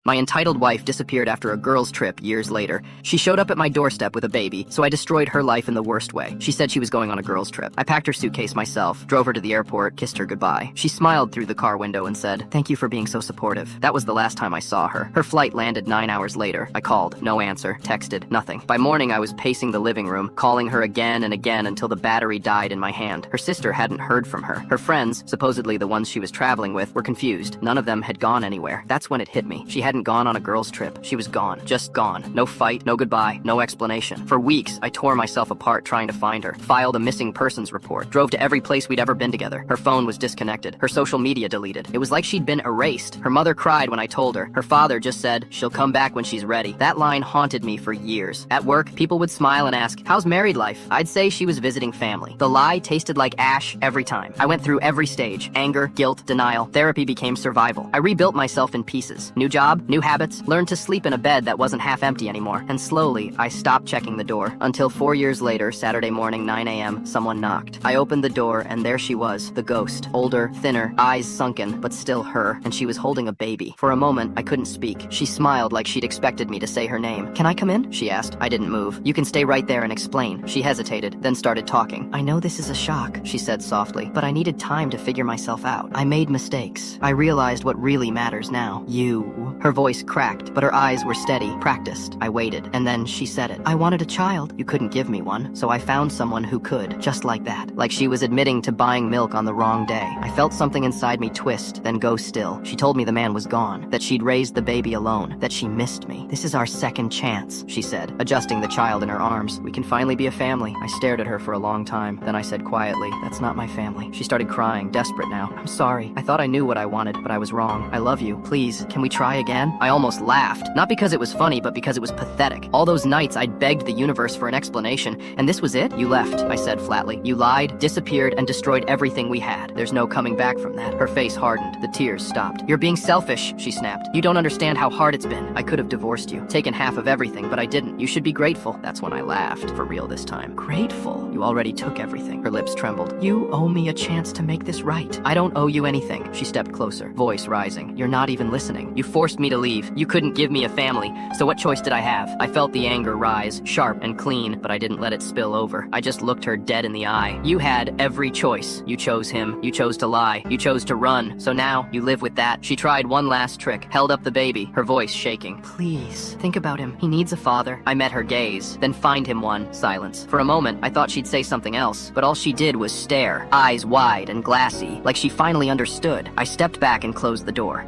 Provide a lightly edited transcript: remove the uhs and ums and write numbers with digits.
My entitled wife disappeared after a girls' trip years later. She showed up at my doorstep with a baby, so I destroyed her life in the worst way. She said she was going on a girls' trip. I packed her suitcase myself, drove her to the airport, kissed her goodbye. She smiled through the car window and said, "Thank you for being so supportive." That was the last time I saw her. Her flight landed 9 hours later. I called, no answer, texted, nothing. By morning, I was pacing the living room, calling her again and again until the battery died in my hand. Her sister hadn't heard from her. Her friends, supposedly the ones she was traveling with, were confused. None of them had gone anywhere. That's when it hit me. She hadn't gone on a girls' trip. She was gone. Just gone. No fight, no goodbye, no explanation. For weeks, I tore myself apart trying to find her. Filed a missing persons report. Drove to every place we'd ever been together. Her phone was disconnected. Her social media deleted. It was like she'd been erased. Her mother cried when I told her. Her father just said, "She'll come back when she's ready." That line haunted me for years. At work, people would smile and ask, "How's married life?" I'd say she was visiting family. The lie tasted like ash every time. I went through every stage. Anger, guilt, denial. Therapy became survival. I rebuilt myself in pieces. New job, new habits, learned to sleep in a bed that wasn't half empty anymore. And slowly, I stopped checking the door. Until 4 years later, Saturday morning, 9 a.m., someone knocked. I opened the door, and there she was, the ghost. Older, thinner, eyes sunken, but still her. And she was holding a baby. For a moment, I couldn't speak. She smiled like she'd expected me to say her name. "Can I come in?" she asked. I didn't move. "You can stay right there and explain." She hesitated, then started talking. "I know this is a shock," she said softly, "but I needed time to figure myself out. I made mistakes. I realized what really matters now. You." Her voice cracked, but her eyes were steady, practiced. I waited, and then she said it. "I wanted a child. You couldn't give me one, so I found someone who could." Just like that. Like she was admitting to buying milk on the wrong day. I felt something inside me twist, then go still. She told me the man was gone, that she'd raised the baby alone, that she missed me. "This is our second chance," she said, adjusting the child in her arms. "We can finally be a family." I stared at her for a long time. Then I said quietly, "That's not my family." She started crying, desperate now. "I'm sorry. I thought I knew what I wanted, but I was wrong. I love you. Please, can we try again?" I almost laughed. Not because it was funny, but because it was pathetic. All those nights I'd begged the universe for an explanation, and this was it? "You left," I said flatly. "You lied, disappeared, and destroyed everything we had. There's no coming back from that." Her face hardened. The tears stopped. "You're being selfish," she snapped. "You don't understand how hard it's been. I could have divorced you, taken half of everything, but I didn't. You should be grateful." That's when I laughed, for real this time. "Grateful? You already took everything." Her lips trembled. "You owe me a chance to make this right." "I don't owe you anything." She stepped closer, voice rising. "You're not even listening. You forced me to leave. You couldn't give me a family, so what choice did I have?" I felt the anger rise, sharp and clean, but I didn't let it spill over. I just looked her dead in the eye. "You had every choice. You chose him. You chose to lie. You chose to run. So now, you live with that." She tried one last trick, held up the baby, her voice shaking. "Please, think about him. He needs a father." I met her gaze, then find him one. Silence. For a moment, I thought she'd say something else, but all she did was stare, eyes wide and glassy, like she finally understood. I stepped back and closed the door.